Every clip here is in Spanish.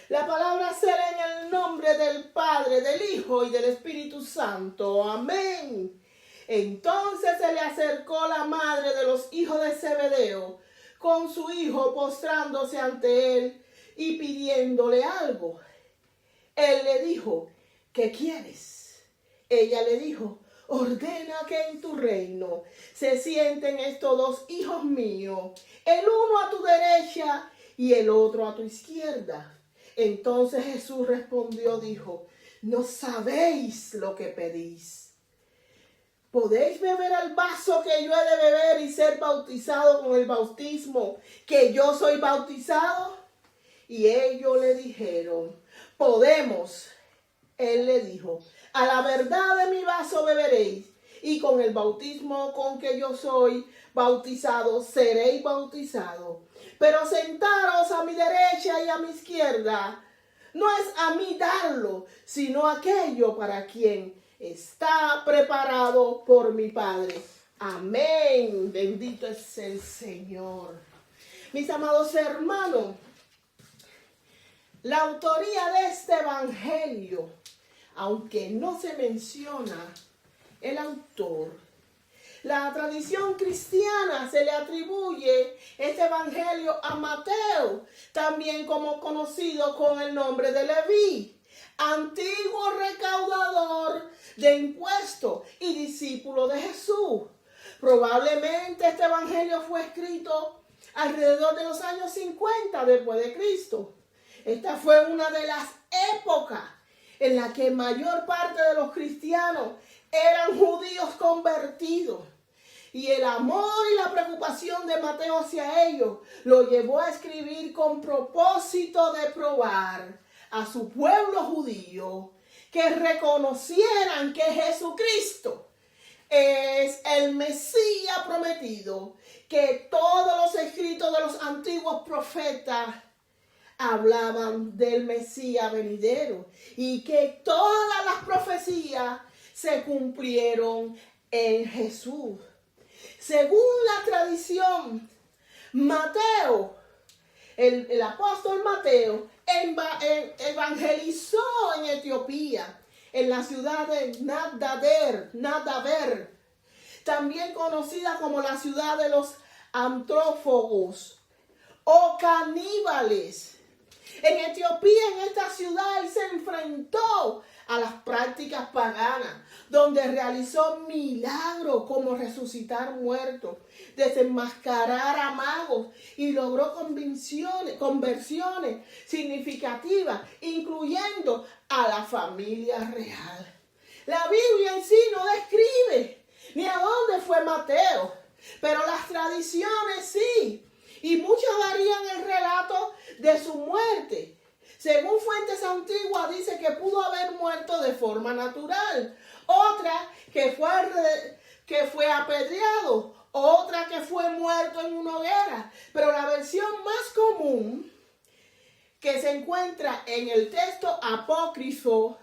La palabra será en el nombre del Padre, del Hijo y del Espíritu Santo. Amén. Entonces se le acercó la madre de los hijos de Zebedeo con su hijo postrándose ante él y pidiéndole algo. Él le dijo, ¿qué quieres? Ella le dijo, ordena que en tu reino se sienten estos dos hijos míos, el uno a tu derecha y el otro a tu izquierda. Entonces Jesús respondió, dijo, no sabéis lo que pedís. ¿Podéis beber al vaso que yo he de beber y ser bautizado con el bautismo que yo soy bautizado? Y ellos le dijeron, podemos. Él le dijo, a la verdad de mi vaso beberéis, y con el bautismo con que yo soy bautizado seréis bautizados. Pero sentaros a mi derecha y a mi izquierda, no es a mí darlo, sino aquello para quien está preparado por mi Padre. Amén. Bendito es el Señor. Mis amados hermanos, la autoría de este evangelio, aunque no se menciona el autor, la tradición cristiana se le atribuye este evangelio a Mateo, también como conocido con el nombre de Leví, antiguo recaudador de impuestos y discípulo de Jesús. Probablemente este evangelio fue escrito alrededor de los años 50 después de Cristo. Esta fue una de las épocas en la que mayor parte de los cristianos eran judíos convertidos. Y el amor y la preocupación de Mateo hacia ellos lo llevó a escribir con propósito de probar a su pueblo judío que reconocieran que Jesucristo es el Mesías prometido, que todos los escritos de los antiguos profetas hablaban del Mesías venidero y que todas las profecías se cumplieron en Jesús. Según la tradición, Mateo, el apóstol Mateo, evangelizó en Etiopía, en la ciudad de Nadaver, también conocida como la ciudad de los antrófagos o caníbales. En Etiopía, en esta ciudad, él se enfrentó a las prácticas paganas, donde realizó milagros como resucitar muertos, desenmascarar a magos y logró conversiones significativas, incluyendo a la familia real. La Biblia en sí no describe ni a dónde fue Mateo, pero las tradiciones sí. Y muchos varían el relato de su muerte. Según fuentes antiguas dice que pudo haber muerto de forma natural. Otra que fue apedreado. Otra que fue muerto en una hoguera. Pero la versión más común que se encuentra en el texto apócrifo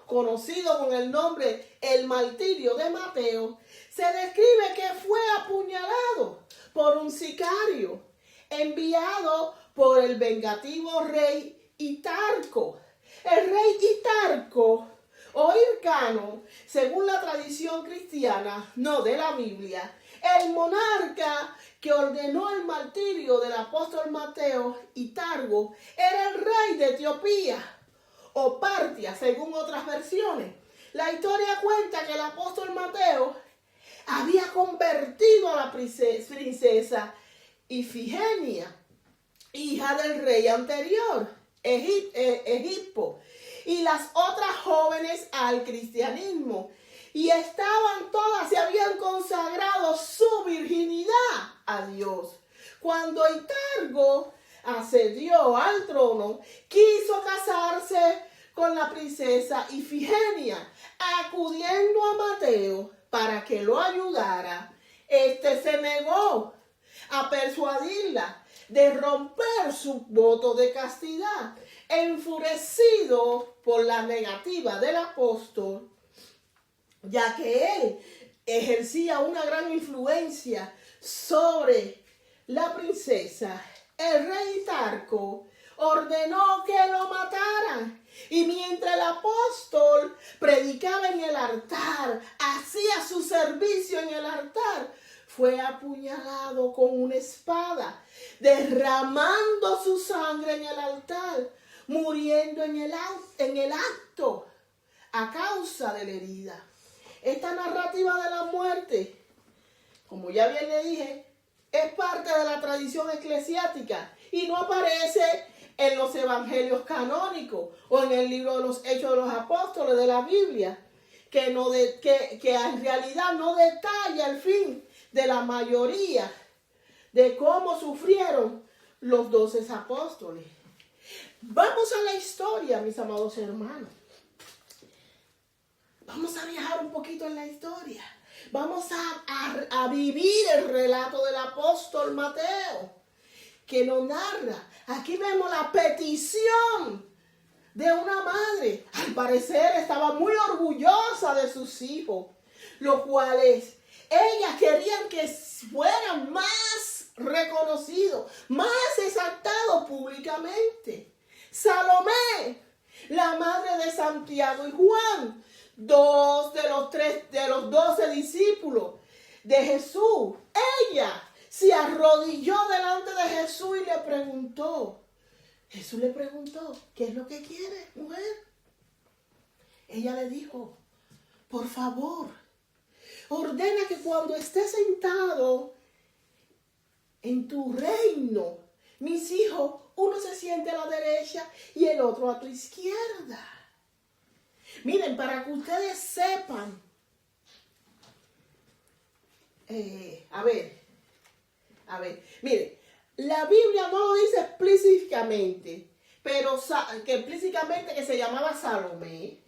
conocido con el nombre El Martirio de Mateo, se describe que fue apuñalado por un sicario enviado por el vengativo rey Hitarco. El rey Hitarco o Hircano, según la tradición cristiana, no de la Biblia, el monarca que ordenó el martirio del apóstol Mateo, Hitarco, era el rey de Etiopía o Partia, según otras versiones. La historia cuenta que el apóstol Mateo había convertido a la princesa Ifigenia, hija del rey anterior, Egipto, y las otras jóvenes al cristianismo. Y se habían consagrado su virginidad a Dios. Cuando Hitarco accedió al trono, quiso casarse con la princesa Ifigenia, acudiendo a Mateo para que lo ayudara. Este se negó a persuadirla de romper su voto de castidad. Enfurecido por la negativa del apóstol, ya que él ejercía una gran influencia sobre la princesa, el rey Hitarco ordenó que lo mataran. Y mientras el apóstol predicaba en el altar, hacía su servicio en el altar, fue apuñalado con una espada, derramando su sangre en el altar, muriendo en el acto a causa de la herida. Esta narrativa de la muerte, como ya bien le dije, es parte de la tradición eclesiástica y no aparece en los evangelios canónicos o en el libro de los Hechos de los Apóstoles de la Biblia, que en realidad no detalla el fin de la mayoría de cómo sufrieron los 12 apóstoles. Vamos a la historia, mis amados hermanos. Vamos a viajar un poquito en la historia. Vamos a vivir el relato del apóstol Mateo, que nos narra. Aquí vemos la petición de una madre. Al parecer estaba muy orgullosa de sus hijos, los cuales ellas querían que fueran más reconocidos, más exaltados públicamente. Salomé, la madre de Santiago y Juan, dos de los 12 discípulos de Jesús. Ella se arrodilló delante de Jesús y le preguntó. Jesús le preguntó, ¿qué es lo que quiere, mujer? Ella le dijo, por favor, ordena que cuando esté sentado en tu reino, mis hijos, uno se siente a la derecha y el otro a tu izquierda. Miren, para que ustedes sepan, miren, la Biblia no lo dice explícitamente, pero que explícitamente que se llamaba Salomé,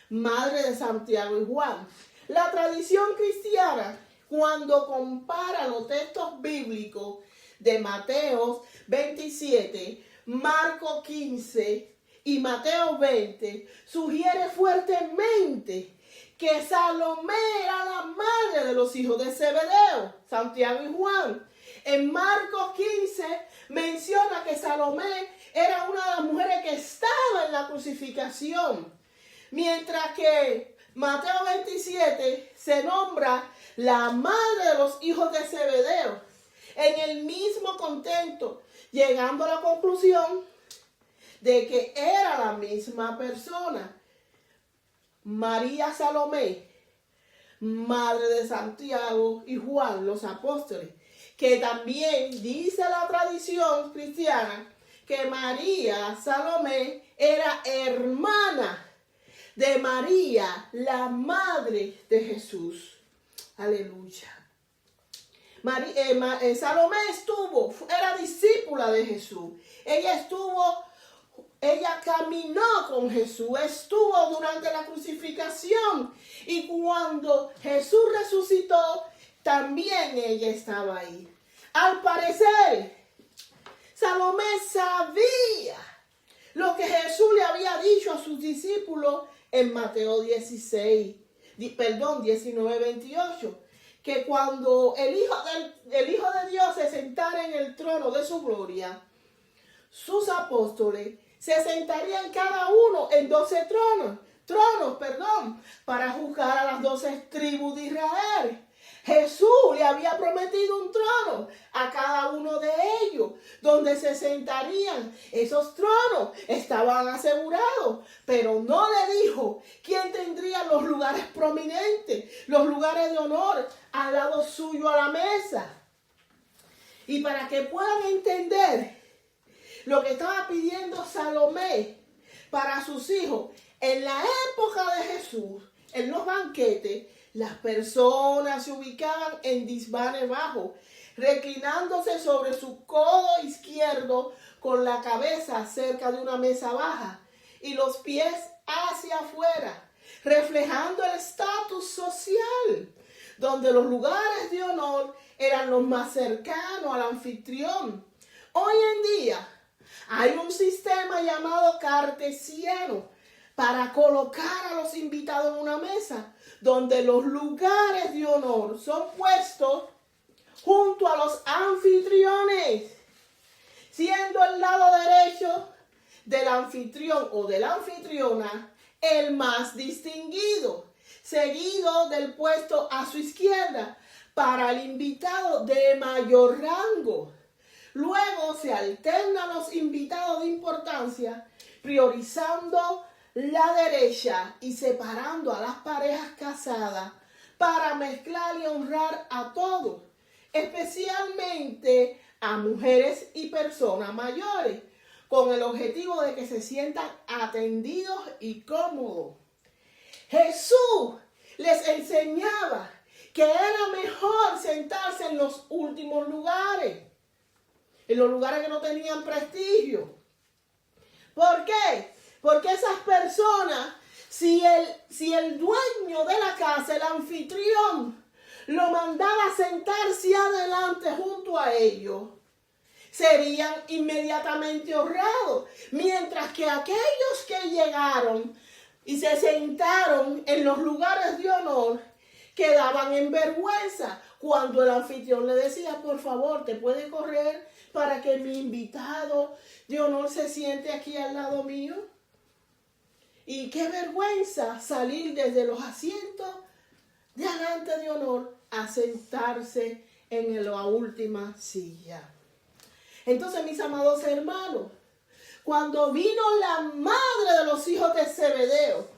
madre de Santiago y Juan. La tradición cristiana, cuando compara los textos bíblicos de Mateo 27, Marcos 15 y Mateo 20, sugiere fuertemente que Salomé era la madre de los hijos de Zebedeo, Santiago y Juan. En Marcos 15 menciona que Salomé era una de las mujeres que estaba en la crucificación, mientras que Mateo 27 se nombra la madre de los hijos de Zebedeo, en el mismo contexto, llegando a la conclusión de que era la misma persona. María Salomé, madre de Santiago y Juan, los apóstoles, que también dice la tradición cristiana que María Salomé era hermana de María, la madre de Jesús. Aleluya. Salomé era discípula de Jesús. Ella caminó con Jesús, estuvo durante la crucificación y cuando Jesús resucitó, también ella estaba ahí. Al parecer, Salomé sabía lo que Jesús le había dicho a sus discípulos en Mateo 19, 28, que cuando el Hijo de Dios se sentara en el trono de su gloria, sus apóstoles se sentarían cada uno en 12 tronos, para juzgar a las 12 tribus de Israel. Jesús le había prometido un trono a cada uno de ellos, donde se sentarían. Esos tronos estaban asegurados, pero no le dijo quién tendría los lugares prominentes, los lugares de honor al lado suyo a la mesa. Y para que puedan entender lo que estaba pidiendo Salomé para sus hijos, en la época de Jesús, en los banquetes, las personas se ubicaban en desvanes bajos, reclinándose sobre su codo izquierdo con la cabeza cerca de una mesa baja y los pies hacia afuera, reflejando el estatus social, donde los lugares de honor eran los más cercanos al anfitrión. Hoy en día hay un sistema llamado cartesiano para colocar a los invitados en una mesa, donde los lugares de honor son puestos junto a los anfitriones, siendo el lado derecho del anfitrión o de la anfitriona el más distinguido, seguido del puesto a su izquierda para el invitado de mayor rango. Luego se alternan los invitados de importancia, priorizando la derecha y separando a las parejas casadas para mezclar y honrar a todos, especialmente a mujeres y personas mayores, con el objetivo de que se sientan atendidos y cómodos. Jesús les enseñaba que era mejor sentarse en los últimos lugares, en los lugares que no tenían prestigio. ¿Por qué? Porque esas personas, si el dueño de la casa, el anfitrión, lo mandaba a sentarse adelante junto a ellos, serían inmediatamente honrados, mientras que aquellos que llegaron y se sentaron en los lugares de honor quedaban en vergüenza cuando el anfitrión le decía: por favor, ¿te puede correr para que mi invitado de honor se siente aquí al lado mío? Y qué vergüenza salir desde los asientos de adelante de honor a sentarse en la última silla. Entonces, mis amados hermanos, cuando vino la madre de los hijos de Zebedeo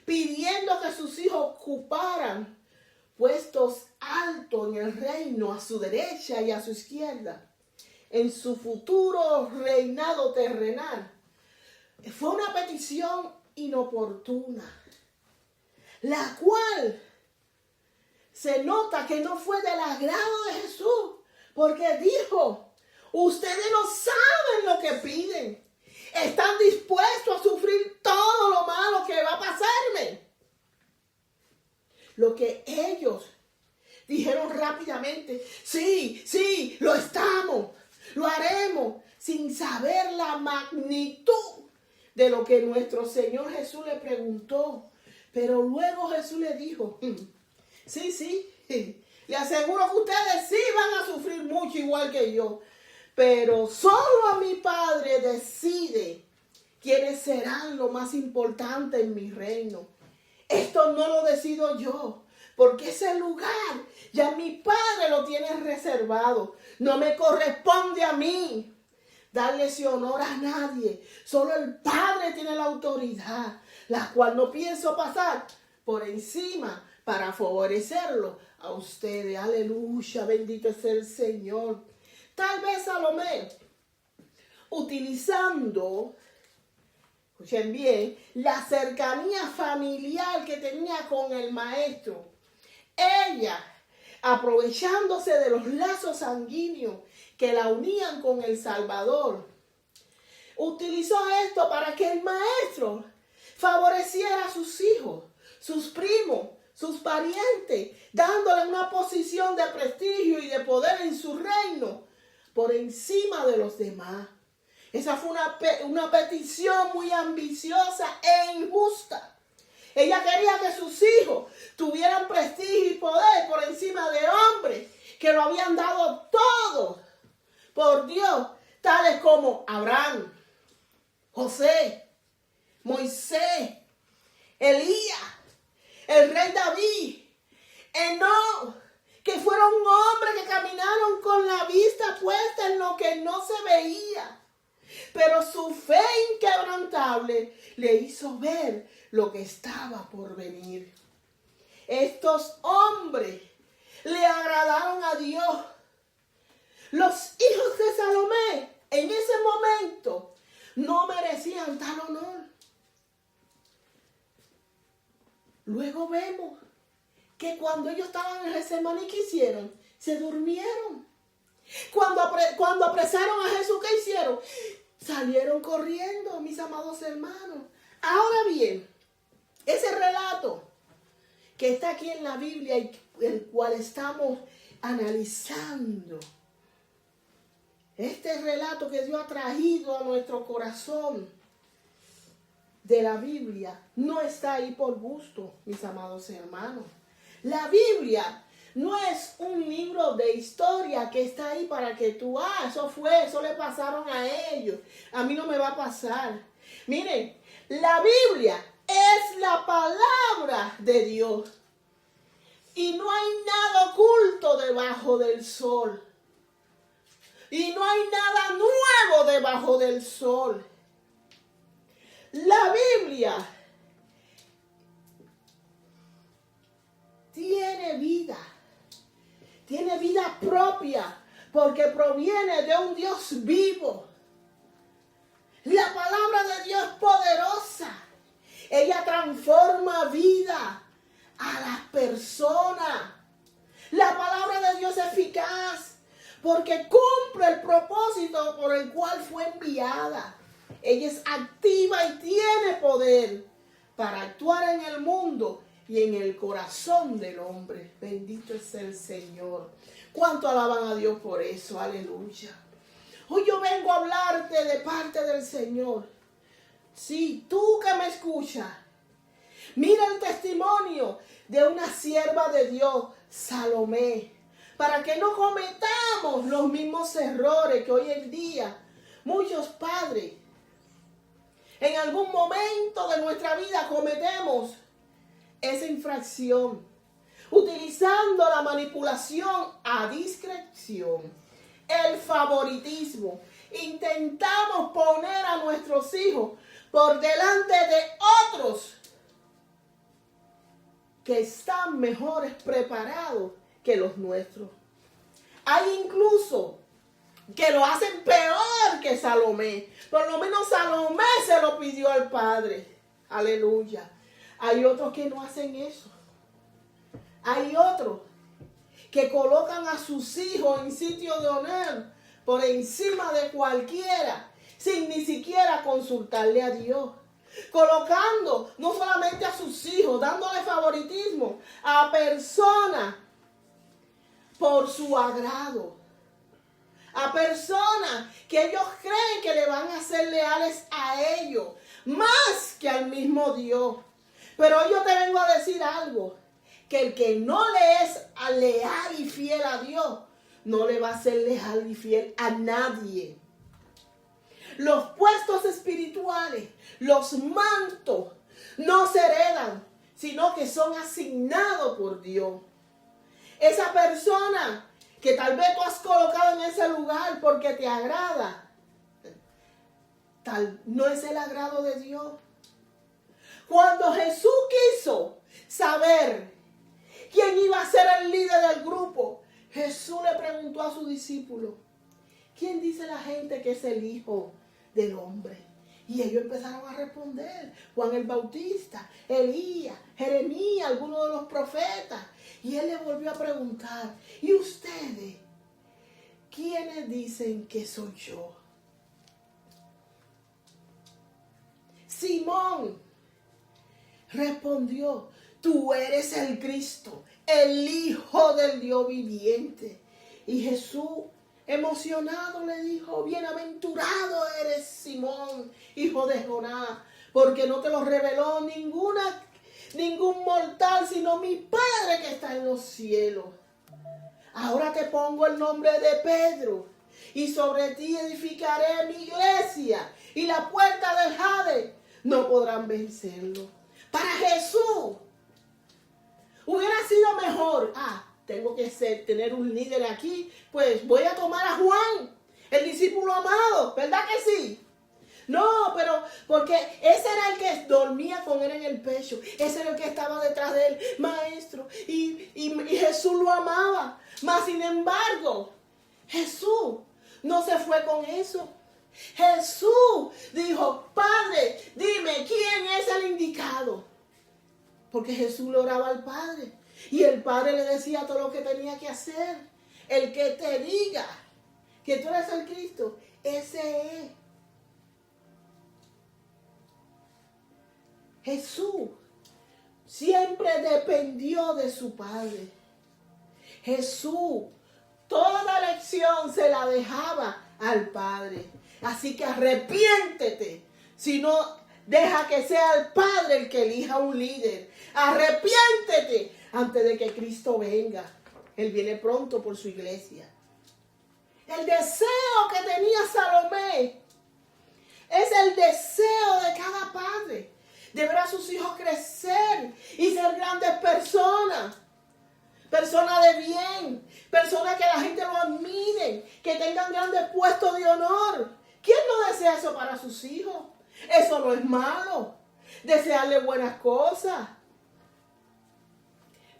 pidiendo que sus hijos ocuparan puestos altos en el reino, a su derecha y a su izquierda, en su futuro reinado terrenal, fue una petición inoportuna, la cual se nota que no fue del agrado de Jesús, porque dijo: ustedes no saben lo que piden, están dispuestos a sufrir todo lo malo que va a pasarme. Lo que ellos dijeron rápidamente: sí, lo estamos, lo haremos, sin saber la magnitud de lo que nuestro Señor Jesús le preguntó. Pero luego Jesús le dijo: sí, le aseguro que ustedes sí van a sufrir mucho igual que yo, pero solo a mi Padre decide quiénes serán lo más importante en mi reino. Esto no lo decido yo, porque ese lugar ya mi Padre lo tiene reservado. No me corresponde a mí darle ese honor a nadie. Solo el Padre tiene la autoridad, la cual no pienso pasar por encima para favorecerlo a ustedes. Aleluya, bendito es el Señor. Tal vez Salomé, utilizando, escuchen bien, la cercanía familiar que tenía con el maestro, ella, aprovechándose de los lazos sanguíneos que la unían con el Salvador, utilizó esto para que el maestro favoreciera a sus hijos, sus primos, sus parientes, dándole una posición de prestigio y de poder en su reino por encima de los demás. Esa fue una petición muy ambiciosa e injusta. Ella quería que sus hijos tuvieran prestigio y poder por encima de hombres que lo habían dado todo por Dios, tales como Abraham, José, Moisés, Elías, el rey David, Enoc, que fueron hombres que caminaron con la vista puesta en lo que no se veía. Pero su fe inquebrantable le hizo ver lo que estaba por venir. Estos hombres le agradaron a Dios. Los hijos de Salomé en ese momento no merecían tal honor. Luego vemos que cuando ellos estaban en Getsemaní, ¿qué hicieron? Se durmieron. Cuando apresaron a Jesús, ¿qué hicieron? Salieron corriendo, mis amados hermanos. Ahora bien, ese relato que está aquí en la Biblia y el cual estamos analizando, este relato que Dios ha traído a nuestro corazón de la Biblia, no está ahí por gusto, mis amados hermanos. La Biblia no es un libro de historia que está ahí para que tú, eso le pasaron a ellos, a mí no me va a pasar. Miren, la Biblia es la palabra de Dios. Y no hay nada oculto debajo del sol. Y no hay nada nuevo debajo del sol. La Biblia tiene vida propia, porque proviene de un Dios vivo. La palabra de Dios es poderosa. Ella transforma vida a las personas. La palabra de Dios es eficaz, porque cumple el propósito por el cual fue enviada. Ella es activa y tiene poder para actuar en el mundo y en el corazón del hombre. Bendito es el Señor. ¿Cuánto alaban a Dios por eso? Aleluya. Hoy yo vengo a hablarte de parte del Señor. Sí, tú que me escuchas, mira el testimonio de una sierva de Dios, Salomé, para que no cometamos los mismos errores que hoy en día muchos padres en algún momento de nuestra vida cometemos esa infracción, utilizando la manipulación a discreción, el favoritismo. Intentamos poner a nuestros hijos por delante de otros que están mejores preparados que los nuestros. Hay incluso que lo hacen peor que Salomé. Por lo menos Salomé se lo pidió al Padre. Aleluya. Hay otros que no hacen eso. Hay otros que colocan a sus hijos en sitio de honor por encima de cualquiera, sin ni siquiera consultarle a Dios. Colocando no solamente a sus hijos, dándole favoritismo a personas por su agrado. A personas que ellos creen que le van a ser leales a ellos, más que al mismo Dios. Pero yo te vengo a decir algo, que el que no le es leal y fiel a Dios, no le va a ser leal y fiel a nadie. Los puestos espirituales, los mantos, no se heredan, sino que son asignados por Dios. Esa persona que tal vez tú has colocado en ese lugar porque te agrada, no es el agrado de Dios. Cuando Jesús quiso saber quién iba a ser el líder del grupo, Jesús le preguntó a sus discípulos, ¿quién dice la gente que es el Hijo del Hombre? Y ellos empezaron a responder, Juan el Bautista, Elías, Jeremías, algunos de los profetas. Y él le volvió a preguntar, ¿y ustedes quiénes dicen que soy yo? Simón respondió, tú eres el Cristo, el Hijo del Dios viviente. Y Jesús, emocionado, le dijo, bienaventurado eres Simón, hijo de Jonás, porque no te lo reveló ningún mortal, sino mi Padre que está en los cielos. Ahora te pongo el nombre de Pedro, y sobre ti edificaré mi iglesia, y la puerta del Hades no podrán vencerlo. Para Jesús hubiera sido mejor, tengo que tener un líder aquí, pues voy a tomar a Juan, el discípulo amado, ¿verdad que sí? No, pero porque ese era el que dormía con él en el pecho, ese era el que estaba detrás de él, maestro, y Jesús lo amaba, mas sin embargo, Jesús no se fue con eso. Jesús dijo, Padre, dime quién es el indicado, porque Jesús le oraba al Padre. Y el Padre le decía todo lo que tenía que hacer. El que te diga que tú eres el Cristo, ese es. Jesús siempre dependió de su Padre. Jesús, toda lección se la dejaba al Padre. Así que arrepiéntete. Si no, deja que sea el Padre el que elija un líder. Arrepiéntete antes de que Cristo venga. Él viene pronto por su iglesia. El deseo que tenía Salomé es el deseo de de ver a sus hijos crecer y ser grandes personas. Personas de bien, personas que la gente lo admire, que tengan grandes puestos de honor. ¿Quién no desea eso para sus hijos? Eso no es malo. Desearle buenas cosas.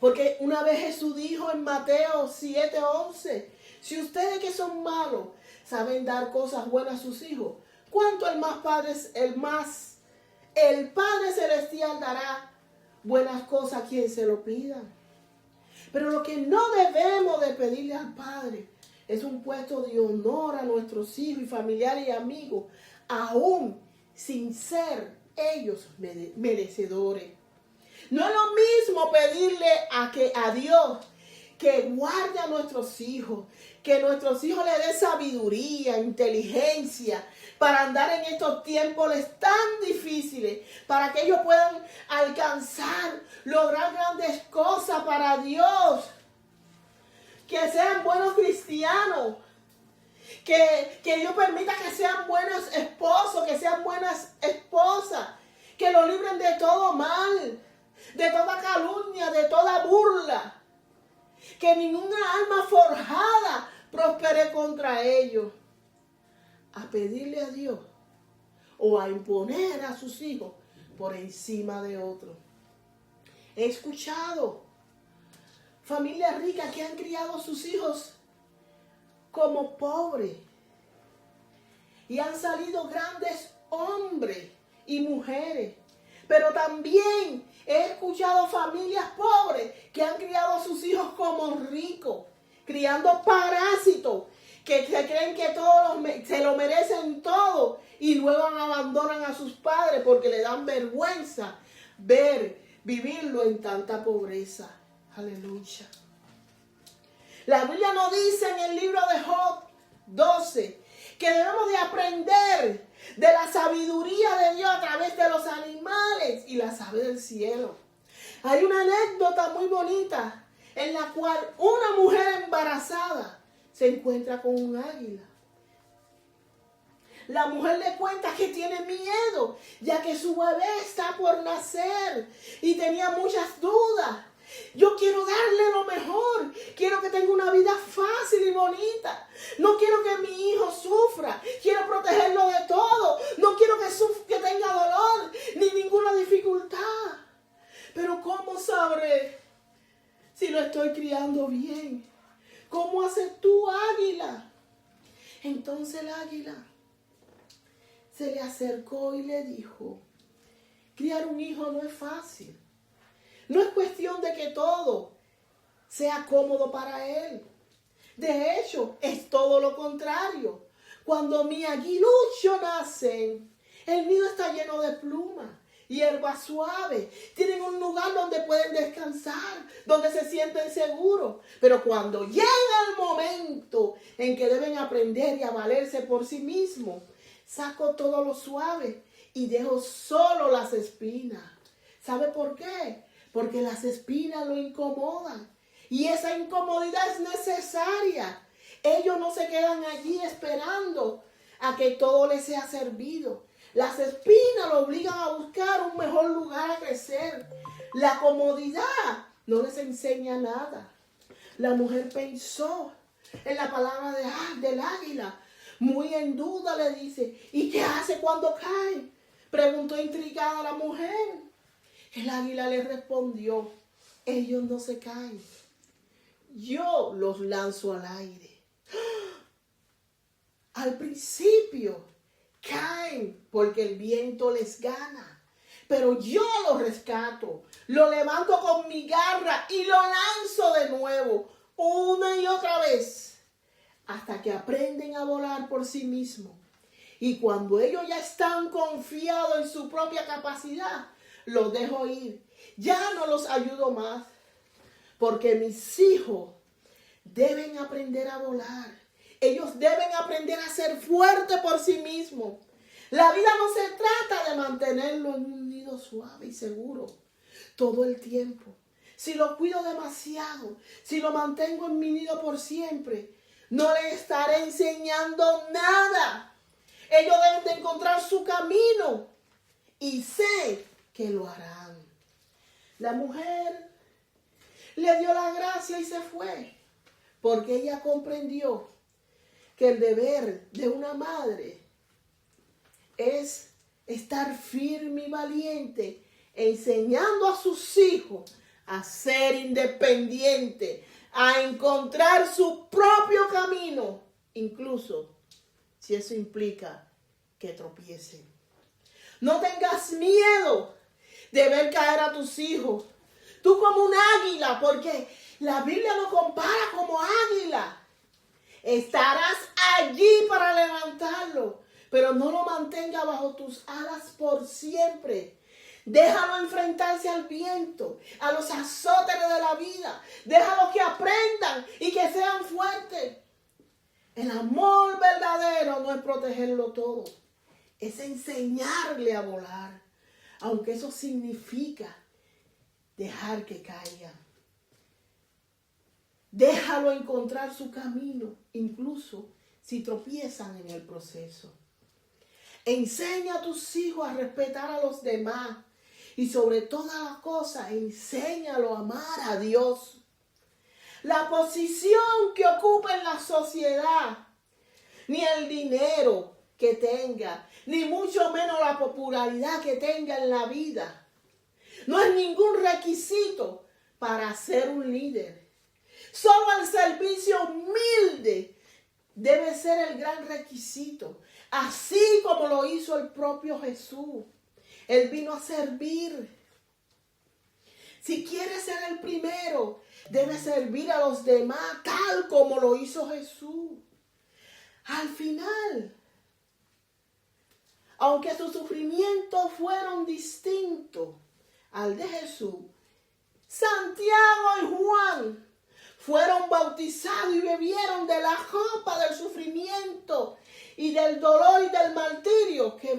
Porque una vez Jesús dijo en Mateo 7:11, si ustedes que son malos saben dar cosas buenas a sus hijos, ¿cuánto el Padre Celestial dará buenas cosas a quien se lo pida? Pero lo que no debemos de pedirle al Padre es un puesto de honor a nuestros hijos y familiares y amigos, aún sin ser ellos merecedores. No es lo mismo pedirle a Dios que guarde a nuestros hijos, que nuestros hijos le dé sabiduría, inteligencia, para andar en estos tiempos tan difíciles, para que ellos puedan alcanzar, lograr grandes cosas para Dios, que sean buenos cristianos, que Dios permita que sean buenos esposos, que sean buenas esposas, que lo libren de todo mal, de toda calumnia, de toda burla, que ninguna alma forjada prospere contra ellos. A pedirle a Dios o a imponer a sus hijos por encima de otros. He escuchado familias ricas que han criado a sus hijos como pobres y han salido grandes hombres y mujeres. Pero también he escuchado familias pobres que han criado a sus hijos como ricos, criando parásitos que se creen que todos se lo merecen todo y luego abandonan a sus padres porque le dan vergüenza vivirlo en tanta pobreza. Aleluya. La Biblia nos dice en el libro de Job 12 que debemos de aprender de la sabiduría de Dios a través de los animales y las aves del cielo. Hay una anécdota muy bonita en la cual una mujer embarazada se encuentra con un águila. La mujer le cuenta que tiene miedo, ya que su bebé está por nacer y tenía muchas dudas. Yo quiero darle lo mejor, quiero que tenga una vida fácil y bonita. No quiero que mi hijo sufra, quiero protegerlo de todo. No quiero que tenga dolor ni ninguna dificultad. Pero ¿cómo sabré si lo estoy criando bien? ¿Cómo haces tú, águila? Entonces el águila se le acercó y le dijo, criar un hijo no es fácil. No es cuestión de que todo sea cómodo para él. De hecho, es todo lo contrario. Cuando mi aguilucho nacen, el nido está lleno de plumas, hierbas suaves. Tienen un lugar donde pueden descansar, donde se sienten seguros. Pero cuando llega el momento en que deben aprender y a valerse por sí mismos, saco todo lo suave y dejo solo las espinas. ¿Sabe por qué? Porque las espinas lo incomodan. Y esa incomodidad es necesaria. Ellos no se quedan allí esperando a que todo les sea servido. Las espinas lo obligan a buscar un mejor lugar a crecer. La comodidad no les enseña nada. La mujer pensó en la palabra del águila. Muy en duda le dice, ¿y qué hace cuando cae? Preguntó intrigada la mujer. El águila le respondió, ellos no se caen. Yo los lanzo al aire. Al principio caen porque el viento les gana. Pero yo los rescato, lo levanto con mi garra y lo lanzo de nuevo, una y otra vez, hasta que aprenden a volar por sí mismos. Y cuando ellos ya están confiados en su propia capacidad, los dejo ir. Ya no los ayudo más. Porque mis hijos deben aprender a volar. Ellos deben aprender a ser fuertes por sí mismos. La vida no se trata de mantenerlo en un nido suave y seguro todo el tiempo. Si lo cuido demasiado, si lo mantengo en mi nido por siempre, no le estaré enseñando nada. Ellos deben de encontrar su camino. Y sé que lo harán. La mujer le dio la gracia y se fue, porque ella comprendió que el deber de una madre es estar firme y valiente, enseñando a sus hijos a ser independientes, a encontrar su propio camino, incluso si eso implica que tropiecen. No tengas miedo de ver caer a tus hijos. Tú como un águila, porque la Biblia lo compara como águila. Estarás allí para levantarlo, pero no lo mantenga bajo tus alas por siempre. Déjalo enfrentarse al viento, a los azotes de la vida. Déjalo que aprendan y que sean fuertes. El amor verdadero no es protegerlo todo, es enseñarle a volar, aunque eso significa dejar que caiga. Déjalo encontrar su camino, incluso si tropiezan en el proceso. Enseña a tus hijos a respetar a los demás y sobre todas las cosas, enséñalo a amar a Dios. La posición que ocupa en la sociedad, ni el dinero que tenga, ni mucho menos la popularidad que tenga en la vida, no es ningún requisito para ser un líder. Solo el servicio humilde debe ser el gran requisito, así como lo hizo el propio Jesús. Él vino a servir. Si quieres ser el primero, debes servir a los demás tal como lo hizo Jesús. Al final, aunque sus sufrimientos fueron distintos al de Jesús, Santiago y Juan fueron bautizados y bebieron de la copa del sufrimiento y del dolor y del martirio que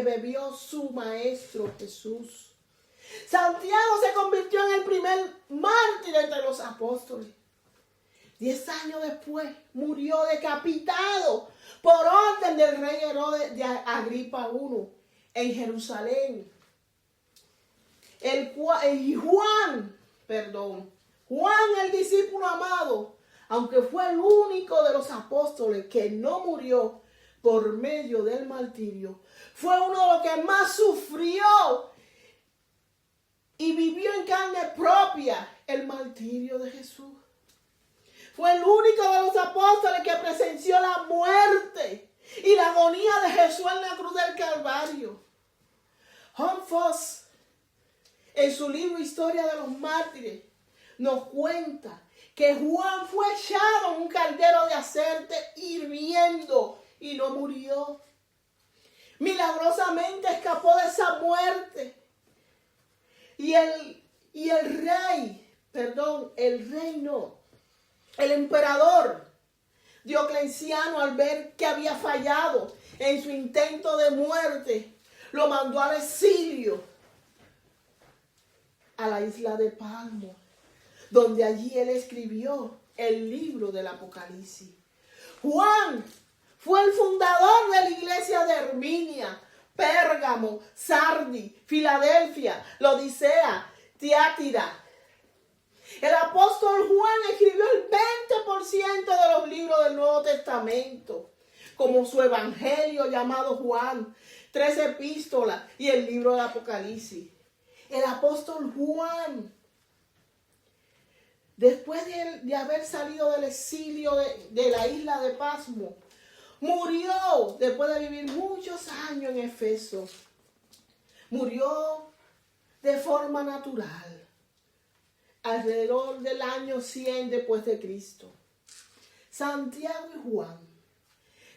bebió su maestro Jesús. Santiago se convirtió en el primer mártir entre los apóstoles. 10 años después murió decapitado por orden del rey Herodes de Agripa I en Jerusalén. Juan, el discípulo amado, aunque fue el único de los apóstoles que no murió por medio del martirio, fue uno de los que más sufrió y vivió en carne propia el martirio de Jesús. Fue el único de los apóstoles que presenció la muerte y la agonía de Jesús en la cruz del Calvario. John Foss, en su libro Historia de los Mártires, nos cuenta que Juan fue echado en un caldero de aceite hirviendo y no murió. Milagrosamente escapó de esa muerte. Y el emperador Diocleciano, al ver que había fallado en su intento de muerte, lo mandó al exilio a la isla de Patmos, donde allí él escribió el libro del Apocalipsis. Juan fue el fundador de la iglesia de Herminia, Pérgamo, Sardi, Filadelfia, Laodicea, Tiatira. El apóstol Juan escribió el 20% de los libros del Nuevo Testamento, como su evangelio llamado Juan, 3 epístolas y el libro del Apocalipsis. El apóstol Juan, después de haber salido del exilio de la isla de Patmos, murió después de vivir muchos años en Éfeso. Murió de forma natural, alrededor del año 100 después de Cristo. Santiago y Juan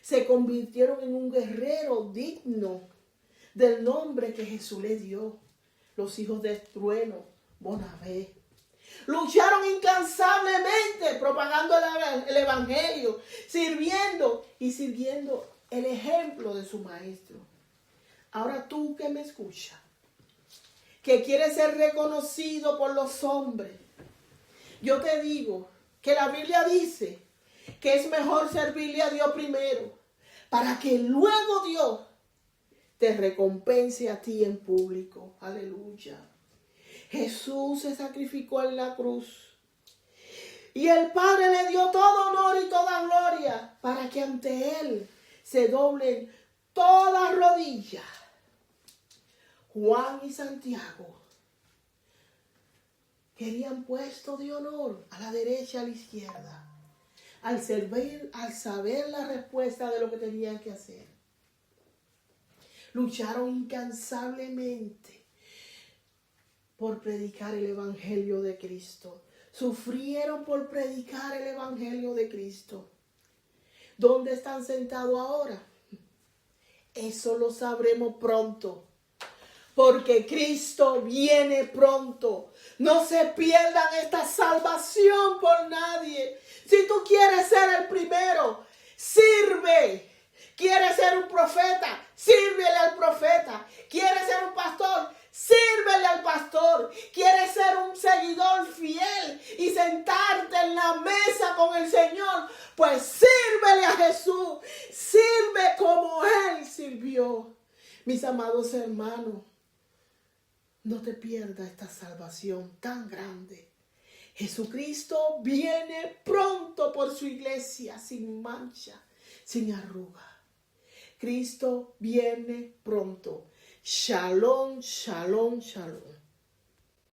se convirtieron en un guerrero digno del nombre que Jesús le dio, los hijos del trueno, Bernabé. Lucharon incansablemente propagando el evangelio, sirviendo el ejemplo de su maestro. Ahora tú que me escuchas, que quieres ser reconocido por los hombres, yo te digo que la Biblia dice que es mejor servirle a Dios primero, para que luego Dios te recompense a ti en público. Aleluya. Jesús se sacrificó en la cruz. Y el Padre le dio todo honor y toda gloria para que ante Él se doblen todas rodillas. Juan y Santiago querían puesto de honor a la derecha y a la izquierda. Al saber la respuesta de lo que tenían que hacer. Lucharon incansablemente por predicar el Evangelio de Cristo. Sufrieron por predicar el Evangelio de Cristo. ¿Dónde están sentados ahora? Eso lo sabremos pronto. Porque Cristo viene pronto. No se pierdan esta salvación por nadie. Si tú quieres ser el primero, sirve. ¿Quieres ser un profeta? Sírvele al profeta. ¿Quieres ser un pastor? Sírvele al pastor. ¿Quieres ser un seguidor fiel y sentarte en la mesa con el Señor? Pues sírvele a Jesús. Sirve como Él sirvió. Mis amados hermanos, no te pierdas esta salvación tan grande. Jesucristo viene pronto por su iglesia sin mancha, sin arruga. Cristo viene pronto. Shalom, shalom, shalom.